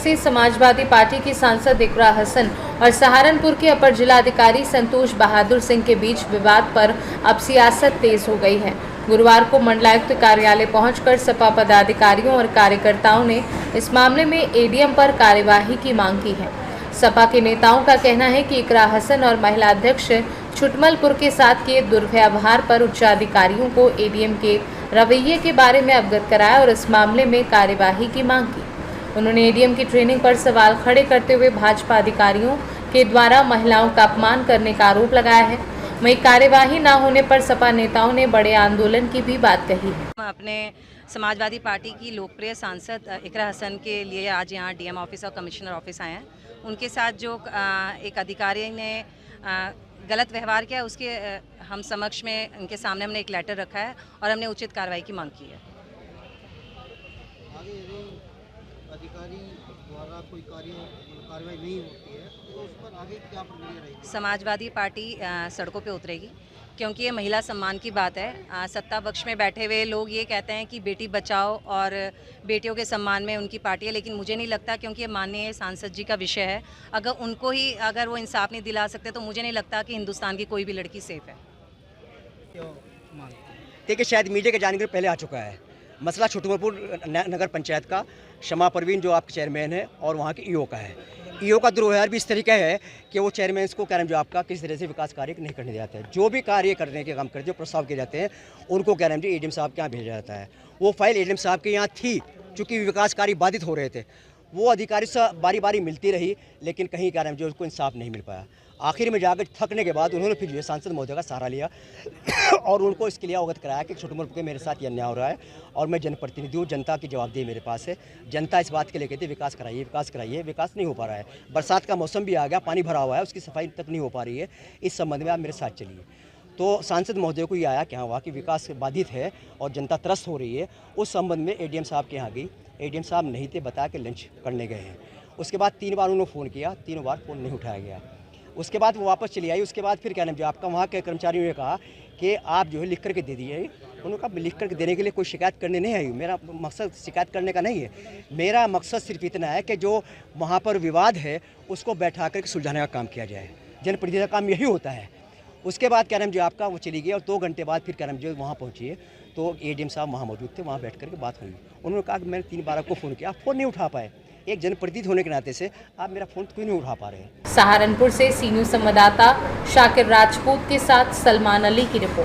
से समाजवादी पार्टी की सांसद इकरा हसन और सहारनपुर के अपर जिलाधिकारी संतोष बहादुर सिंह के बीच विवाद पर अब सियासत तेज हो गई है। गुरुवार को मंडलायुक्त कार्यालय पहुंचकर सपा पदाधिकारियों और कार्यकर्ताओं ने इस मामले में एडीएम पर कार्यवाही की मांग की है। सपा के नेताओं का कहना है कि इकरा हसन और महिला अध्यक्ष छुटमलपुर के साथ किए दुर्व्यवहार पर उच्चाधिकारियों को एडीएम के रवैये के बारे में अवगत कराया और इस मामले में कार्यवाही की मांग की। उन्होंने एडीएम की ट्रेनिंग पर सवाल खड़े करते हुए भाजपा अधिकारियों के द्वारा महिलाओं का अपमान करने का आरोप लगाया है। वहीं कार्यवाही न होने पर सपा नेताओं ने बड़े आंदोलन की भी बात कही है। अपने समाजवादी पार्टी की लोकप्रिय सांसद इकरा हसन के लिए आज यहाँ डीएम ऑफिस और कमिश्नर ऑफिस आए हैं। उनके साथ जो एक अधिकारी ने गलत व्यवहार किया, उसके हम समक्ष में उनके सामने हमने एक लेटर रखा है और हमने उचित कार्रवाई की मांग की है। आगे यदि अधिकारी द्वारा कोई कार्रवाई नहीं होती है तो उस पर आगे क्या प्रक्रिया रहेगी? समाजवादी पार्टी सड़कों पे उतरेगी, क्योंकि ये महिला सम्मान की बात है। सत्ता पक्ष में बैठे हुए लोग ये कहते हैं कि बेटी बचाओ और बेटियों के सम्मान में उनकी पार्टी है, लेकिन मुझे नहीं लगता, क्योंकि ये माननीय सांसद जी का विषय है। अगर वो इंसाफ नहीं दिला सकते तो मुझे नहीं लगता कि हिंदुस्तान की कोई भी लड़की सेफ है। देखिए, शायद मीडिया के जानकारी पहले आ चुका है। मसला छुटमलपुर नगर पंचायत का शमा परवीन जो आपके चेयरमैन है और वहाँ के ईओ का है। ईओ का दुर्व्यवहार भी इस तरीका है कि वो चेयरमैन को कह रहे हैं जो आपका किसी तरह से विकास कार्य नहीं करने जाते हैं। जो भी कार्य करने के काम करते जो प्रस्ताव किए जाते हैं उनको कह रहे हैं एडीएम साहब के यहाँ भेजा जाता है। वो फाइल एडीएम साहब के यहाँ थी, चूँकि विकास कार्य बाधित हो रहे थे। वो अधिकारी से बारी बारी मिलती रही, लेकिन कहीं कह रहे हैं जो उसको इंसाफ नहीं मिल पाया। आखिर में जाकर थकने के बाद उन्होंने फिर जो है सांसद महोदय का सहारा लिया और उनको इसके लिए अवगत कराया कि छुटमलपुर के मेरे साथ ये अन्याय हो रहा है और मैं जनप्रतिनिधि हूँ, जनता की जवाबदेही मेरे पास है। जनता इस बात के लिए कहती है विकास कराइए, विकास नहीं हो पा रहा है। बरसात का मौसम भी आ गया, पानी भरा हुआ है, उसकी सफाई तक नहीं हो पा रही है। इस संबंध में आप मेरे साथ चलिए। तो सांसद महोदय को ये आया कि हाँ वहाँ की विकास बाधित है और जनता त्रस्त हो रही है। उस संबंध में एडीएम साहब के यहाँ गई। एडीएम साहब नहीं थे, बता के लंच करने गए हैं। उसके बाद 3 बार उन्होंने फ़ोन किया, 3 बार फ़ोन नहीं उठाया गया। उसके बाद वो वापस चली आई। उसके बाद फिर क्या नाम जो आपका वहाँ के कर्मचारियों ने कहा कि आप जो है लिख करके दे दीजिए। उन्होंने कहा लिख करके देने के लिए कोई शिकायत करने नहीं आई। मेरा मकसद शिकायत करने का नहीं है। मेरा मकसद सिर्फ इतना है कि जो वहाँ पर विवाद है उसको बैठा करके सुलझाने का काम किया जाए। जनप्रतिनिधि का काम यही होता है। उसके बाद क्या नाम जो आपका वो चली गई और 2 घंटे बाद फिर क्या नाम जो वहाँ पहुँची है तो एडीएम साहब वहाँ मौजूद थे। वहाँ बैठ करके बात हुई। उन्होंने कहा कि मैंने 3 बार आपको फ़ोन किया, आप फ़ोन नहीं उठा पाए। एक जनप्रतिनिधि होने के नाते से आप मेरा फ़ोन क्यों नहीं उठा पा रहे हैं? सहारनपुर से सी न्यूज़ संवाददाता शाकिर राजपूत के साथ सलमान अली की रिपोर्ट।